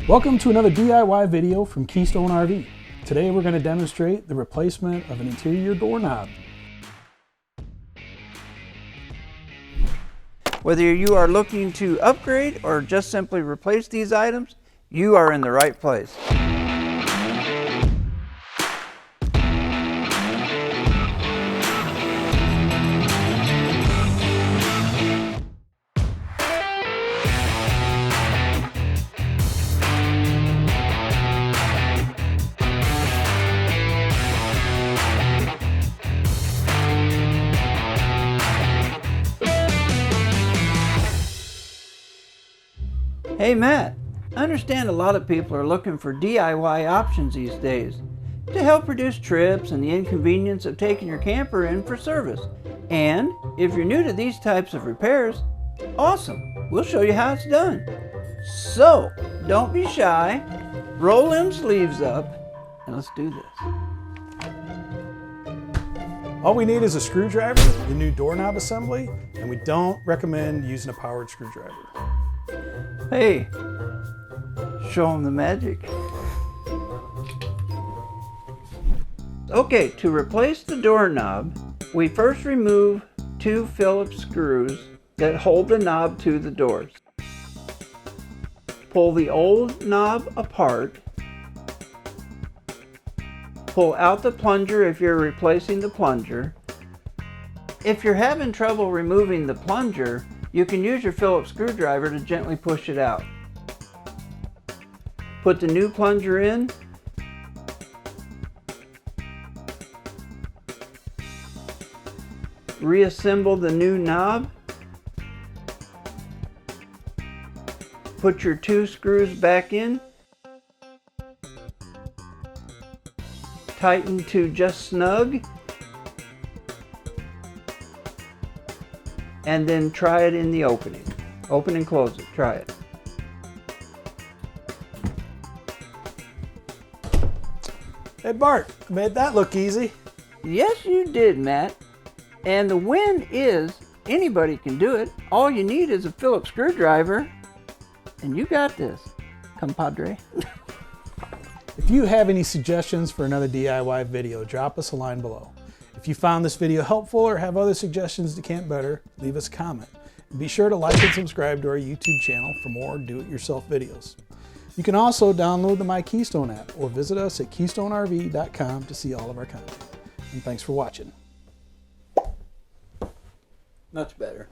Welcome to another DIY video from Keystone RV. Today we're going to demonstrate the replacement of an interior doorknob. Whether you are looking to upgrade or just simply replace these items, you are in the right place. Hey Matt, I understand a lot of people are looking for DIY options these days to help reduce trips and the inconvenience of taking your camper in for service. And if you're new to these types of repairs, awesome, we'll show you how it's done. So don't be shy, roll them sleeves up, and let's do this. All we need is a screwdriver, the new doorknob assembly, and we don't recommend using a powered screwdriver. Hey, show them the magic. Okay, to replace the doorknob, we first remove two Phillips screws that hold the knob to the doors. Pull the old knob apart. Pull out the plunger if you're replacing the plunger. If you're having trouble removing the plunger, you can use your Phillips screwdriver to gently push it out. Put the new plunger in. Reassemble the new knob. Put your two screws back in. Tighten to just snug. And then try it in the opening. Open and close it, try it. Hey Bart, made that look easy. Yes you did, Matt. And the win is anybody can do it. All you need is a Phillips screwdriver and you got this, compadre. If you have any suggestions for another DIY video, drop us a line below. If you found this video helpful or have other suggestions to camp better, leave us a comment. And be sure to like and subscribe to our YouTube channel for more do-it-yourself videos. You can also download the My Keystone app or visit us at keystonerv.com to see all of our content. And thanks for watching. Much better.